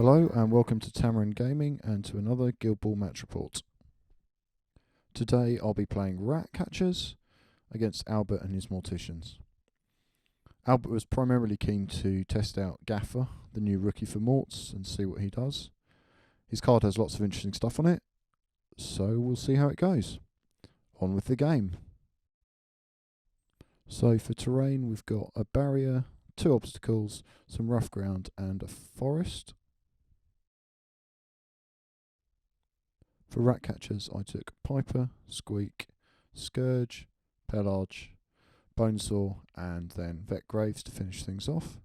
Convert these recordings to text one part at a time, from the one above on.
Hello and welcome to Tamarin Gaming and to another Guild Ball match report. Today I'll be playing Rat Catchers against Albert and his Morticians. Albert was primarily keen to test out Gaffer, the new rookie for Morts, and see what he does. His card has lots of interesting stuff on it, so we'll see how it goes. On with the game. So for terrain we've got a barrier, 2 obstacles, some rough ground and a forest. For Rat Catchers, I took Piper, Squeak, Scourge, Pelage, Bonesaw, and then Vet Graves to finish things off.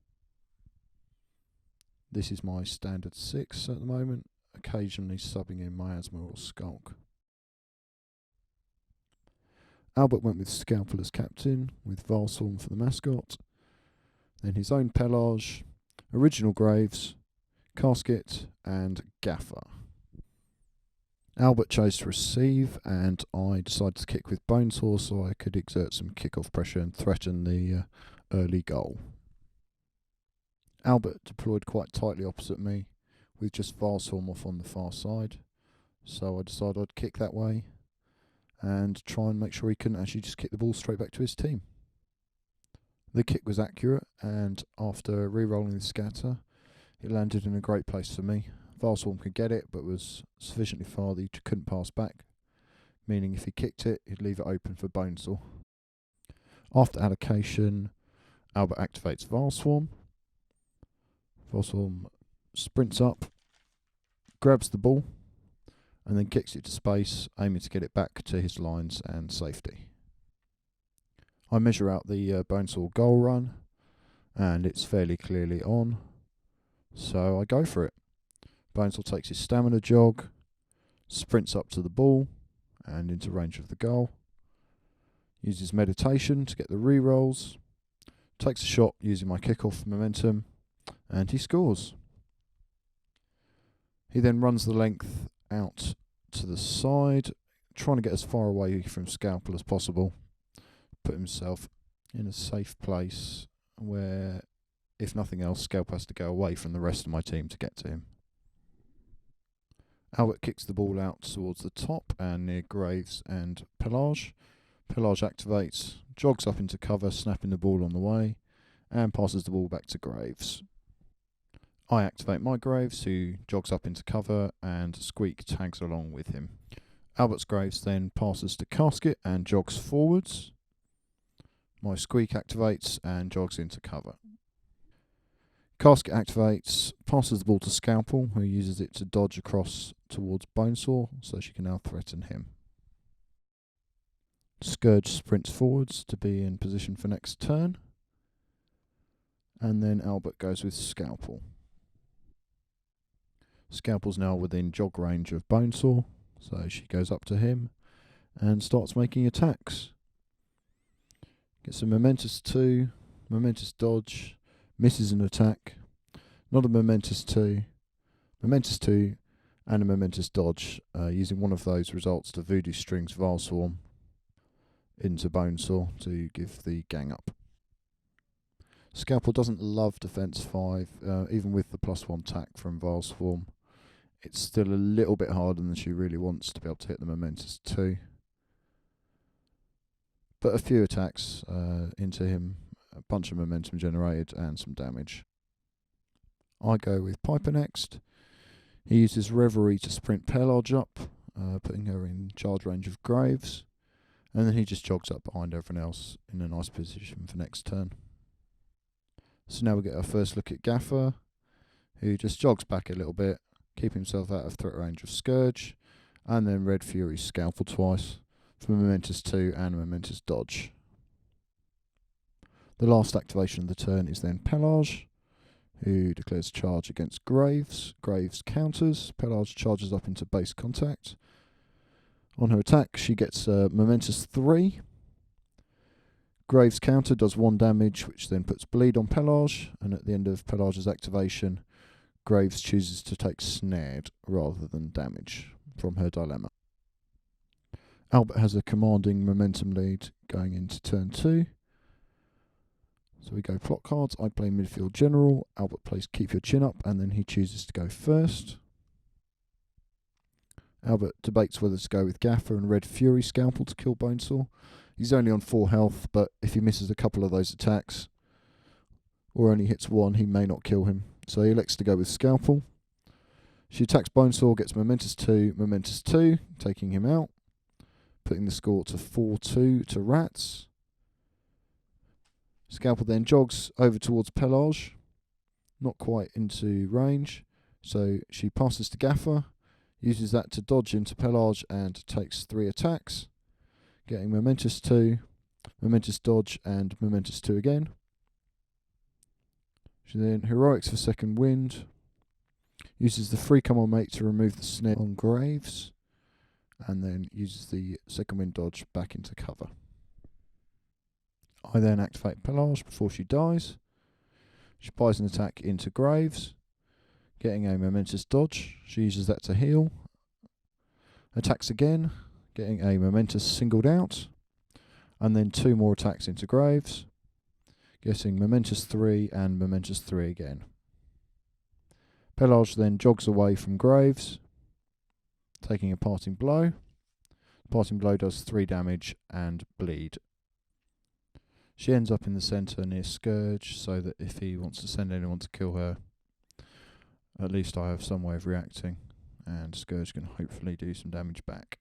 This is my standard 6 at the moment, occasionally subbing in Miasma or Skulk. Albert went with Scalpel as captain, with Valstorm for the mascot, then his own Pelage, original Graves, Casket, and Gaffer. Albert chose to receive, and I decided to kick with Bonesaw so I could exert some kick-off pressure and threaten the early goal. Albert deployed quite tightly opposite me, with just Valstorm off on the far side, so I decided I'd kick that way and try and make sure he couldn't actually just kick the ball straight back to his team. The kick was accurate, and after re-rolling the scatter, it landed in a great place for me. Valstorm could get it, but was sufficiently far that he couldn't pass back, meaning if he kicked it, he'd leave it open for Bonesaw. After allocation, Albert activates Valstorm. Valstorm sprints up, grabs the ball, and then kicks it to space, aiming to get it back to his lines and safety. I measure out the Bonesaw goal run, and it's fairly clearly on, so I go for it. Bonesaw takes his stamina jog, sprints up to the ball and into range of the goal, uses meditation to get the re-rolls, takes a shot using my kick-off momentum, and he scores. He then runs the length out to the side, trying to get as far away from Scalpel as possible, put himself in a safe place where, if nothing else, Scalpel has to go away from the rest of my team to get to him. Albert kicks the ball out towards the top and near Graves and Pelage. Pelage activates, jogs up into cover, snapping the ball on the way, and passes the ball back to Graves. I activate my Graves, who jogs up into cover, and Squeak tags along with him. Albert's Graves then passes to Casket and jogs forwards. My Squeak activates and jogs into cover. Casket activates, passes the ball to Scalpel, who uses it to dodge across towards Bonesaw, so she can now threaten him. Scourge sprints forwards to be in position for next turn, and then Albert goes with Scalpel. Scalpel's now within jog range of Bonesaw, so she goes up to him and starts making attacks. Gets a momentous 2, momentous dodge, misses an attack, not a momentous 2, and a momentous dodge, using one of those results to voodoo strings Valstorm into Bonesaw to give the gang up. Scalpel doesn't love defense 5, even with the +1 tack from Valstorm. It's still a little bit harder than she really wants to be able to hit the momentous 2. But a few attacks into him, a bunch of momentum generated and some damage. I go with Piper next. He uses Reverie to sprint Pelage up, putting her in charge range of Graves, and then he just jogs up behind everyone else in a nice position for next turn. So now we get our first look at Gaffer, who just jogs back a little bit, keep himself out of threat range of Scourge, and then Red Fury Scalpel twice for momentous 2 and a momentous dodge. The last activation of the turn is then Pelage, who declares charge against Graves. Graves counters, Pelage charges up into base contact. On her attack, she gets a momentous 3. Graves' counter does 1 damage, which then puts bleed on Pelage, and at the end of Pelage's activation, Graves chooses to take snared rather than damage from her dilemma. Albert has a commanding momentum lead going into turn 2. So we go plot cards. I play midfield general. Albert plays keep your chin up, and then he chooses to go first. Albert debates whether to go with Gaffer and Red Fury Scalpel to kill Bonesaw. He's only on 4 health, but if he misses a couple of those attacks, or only hits one, he may not kill him. So he elects to go with Scalpel. She attacks Bonesaw, gets Momentous 2, taking him out, putting the score to 4-2 to Rats. Scalpel then jogs over towards Pelage, not quite into range, so she passes to Gaffer, uses that to dodge into Pelage and takes 3 attacks, getting Momentous 2, Momentous dodge and Momentous 2 again. She then heroics for second wind, uses the free come on mate to remove the snare on Graves, and then uses the second wind dodge back into cover. I then activate Pelage before she dies. She buys an attack into Graves, getting a Momentous dodge. She uses that to heal. Attacks again, getting a Momentous singled out, and then 2 more attacks into Graves, getting Momentous 3 and Momentous 3 again. Pelage then jogs away from Graves, taking a parting blow. Parting blow does 3 damage and bleed. She ends up in the centre near Scourge, so that if he wants to send anyone to kill her, at least I have some way of reacting, and Scourge can hopefully do some damage back.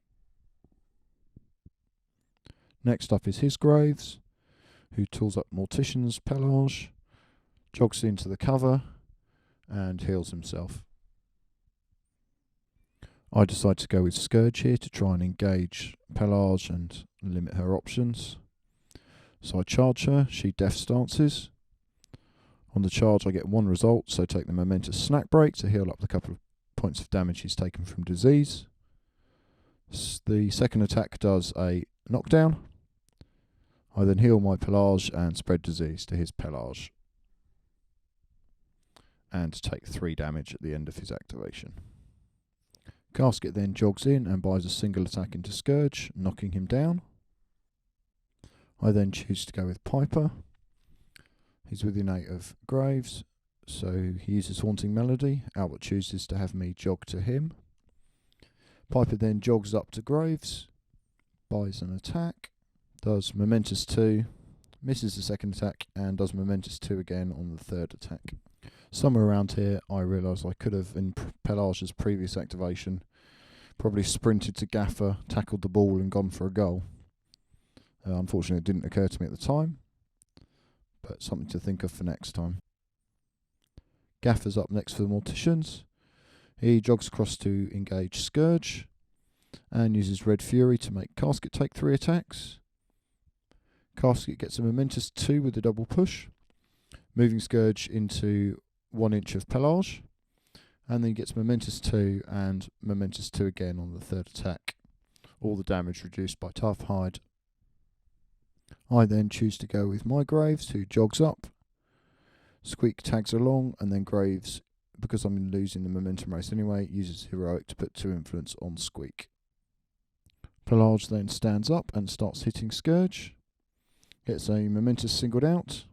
Next up is his Graves, who tools up Mortician's Pelage, jogs into the cover, and heals himself. I decide to go with Scourge here to try and engage Pelage and limit her options. So I charge her, she death stances. On the charge I get 1 result, so take the Momentous Snack Break to heal up the couple of points of damage he's taken from disease. The second attack does a knockdown. I then heal my Pelage and spread disease to his Pelage, and take 3 damage at the end of his activation. Casket then jogs in and buys a single attack into Scourge, knocking him down. I then choose to go with Piper. He's within 8 of Graves, so he uses Haunting Melody. Albert chooses to have me jog to him. Piper then jogs up to Graves, buys an attack, does Momentous 2, misses the second attack, and does Momentous 2 again on the third attack. Somewhere around here I realise I could have, in Pelage's previous activation, probably sprinted to Gaffer, tackled the ball and gone for a goal. Unfortunately it didn't occur to me at the time, but something to think of for next time. Gaffer's up next for the Morticians. He jogs across to engage Scourge, and uses Red Fury to make Casket take 3 attacks. Casket gets a Momentous 2 with a double push, moving Scourge into 1 inch of Pelage, and then gets Momentous 2 and Momentous 2 again on the third attack. All the damage reduced by Tough Hide. I then choose to go with my Graves, who jogs up. Squeak tags along, and then Graves, because I'm losing the momentum race anyway, uses Heroic to put 2 influence on Squeak. Pelage then stands up and starts hitting Scourge. Gets a Momentous singled out,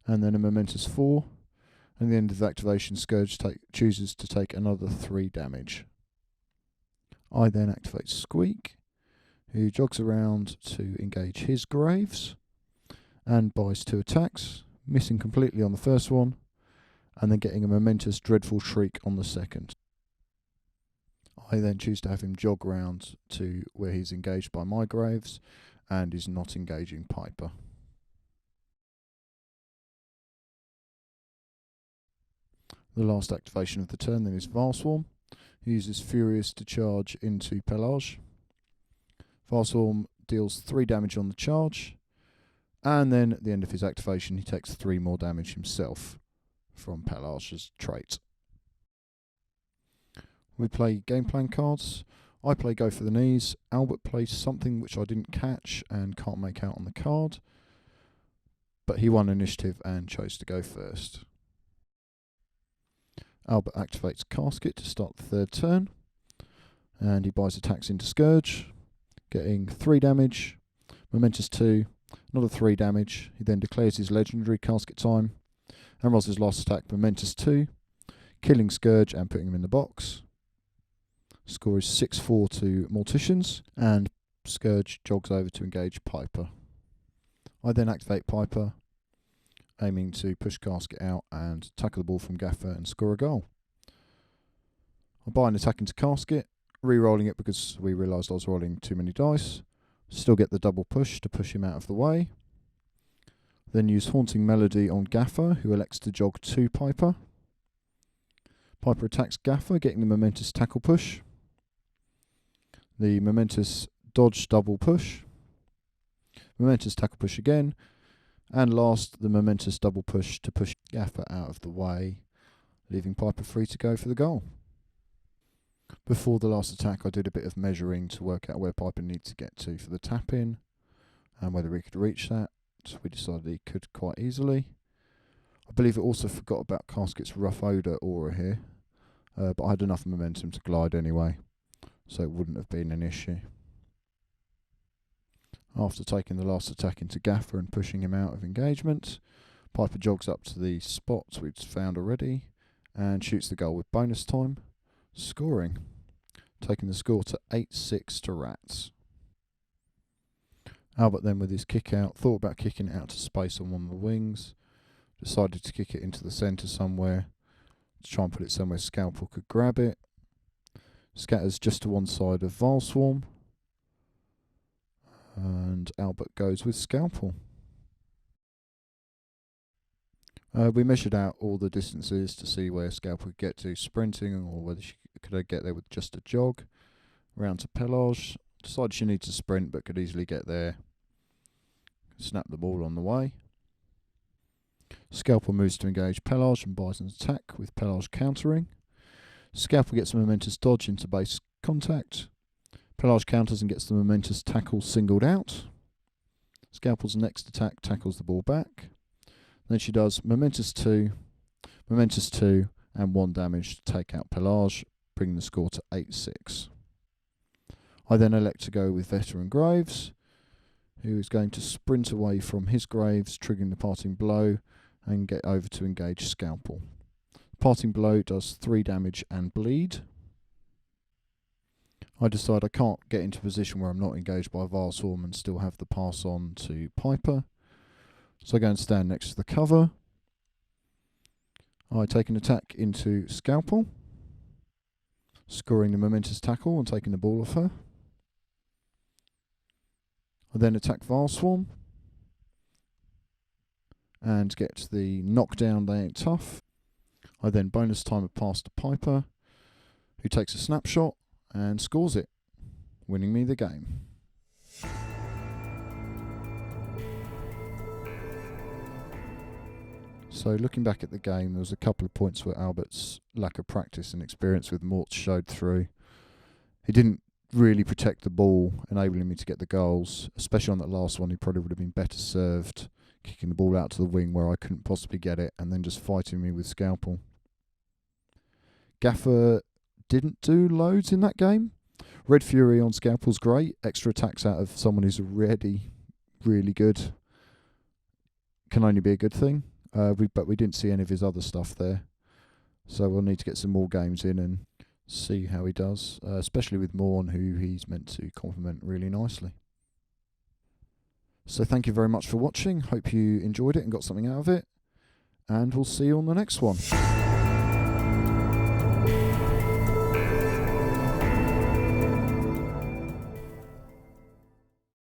and then a Momentous 4. And at the end of the activation, Scourge chooses to take another 3 damage. I then activate Squeak, who jogs around to engage his Graves, and buys 2 attacks, missing completely on the first one, and then getting a Momentous Dreadful Shriek on the second. I then choose to have him jog round to where he's engaged by my Graves, and is not engaging Piper. The last activation of the turn then is Varswarm, who uses Furious to charge into Pelage. Varswarm deals 3 damage on the charge, and then at the end of his activation he takes 3 more damage himself from Pelage's trait. We play game plan cards. I play Go for the Knees. Albert plays something which I didn't catch and can't make out on the card, but he won initiative and chose to go first. Albert activates Casket to start the third turn, and he buys attacks into Scourge, getting 3 damage, Momentous 2, Another 3 damage. He then declares his legendary casket time and rolls his last attack, Momentous 2, killing Scourge and putting him in the box. Score is 6-4 to Morticians, and Scourge jogs over to engage Piper. I then activate Piper, aiming to push Casket out and tackle the ball from Gaffer and score a goal. I buy an attack into Casket, re-rolling it because we realised I was rolling too many dice. Still get the double push to push him out of the way. Then use Haunting Melody on Gaffer, who elects to jog to Piper. Piper attacks Gaffer, getting the momentous tackle push. The momentous dodge double push. Momentous tackle push again. And last, the momentous double push to push Gaffer out of the way, leaving Piper free to go for the goal. Before the last attack, I did a bit of measuring to work out where Piper needs to get to for the tap-in and whether he could reach that. We decided he could quite easily. I believe it also forgot about Casket's Rough Odour aura here, but I had enough momentum to glide anyway, so it wouldn't have been an issue. After taking the last attack into Gaffer and pushing him out of engagement, Piper jogs up to the spot we'd found already and shoots the goal with bonus time, scoring, taking the score to 8-6 to Rats. Albert then, with his kick out, thought about kicking it out to space on one of the wings, decided to kick it into the centre somewhere to try and put it somewhere Scalpel could grab it. Scatters just to one side of Vile Swarm, and Albert goes with Scalpel. We measured out all the distances to see where Scalpel could get to sprinting, or whether she could get there with just a jog. Round to Pelage. Decided she needs to sprint but could easily get there. Snap the ball on the way. Scalpel moves to engage Pelage and buys an attack with Pelage countering. Scalpel gets a momentous dodge into base contact. Pelage counters and gets the momentous tackle singled out. Scalpel's next attack tackles the ball back. Then she does momentous 2, and 1 damage to take out Pelage, bringing the score to 8-6. I then elect to go with Veteran Graves, who is going to sprint away from his Graves, triggering the parting blow, and get over to engage Scalpel. Parting blow does 3 damage and bleed. I decide I can't get into a position where I'm not engaged by Vile Swarm and still have the pass on to Piper. So I go and stand next to the cover. I take an attack into Scalpel, scoring the momentous tackle and taking the ball off her. I then attack Vile Swarm and get the knockdown, they ain't tough. I then bonus time a pass to Piper, who takes a snapshot and scores it, winning me the game. So looking back at the game, there was a couple of points where Albert's lack of practice and experience with Morts showed through. He didn't really protect the ball, enabling me to get the goals, especially on that last one. He probably would have been better served kicking the ball out to the wing where I couldn't possibly get it, and then just fighting me with Scalpel. Gaffer didn't do loads in that game. Red Fury on Scalpel's great. Extra attacks out of someone who's already really good can only be a good thing. But we didn't see any of his other stuff there. So we'll need to get some more games in and see how he does, especially with Morn, who he's meant to complement really nicely. So thank you very much for watching. Hope you enjoyed it and got something out of it. And we'll see you on the next one.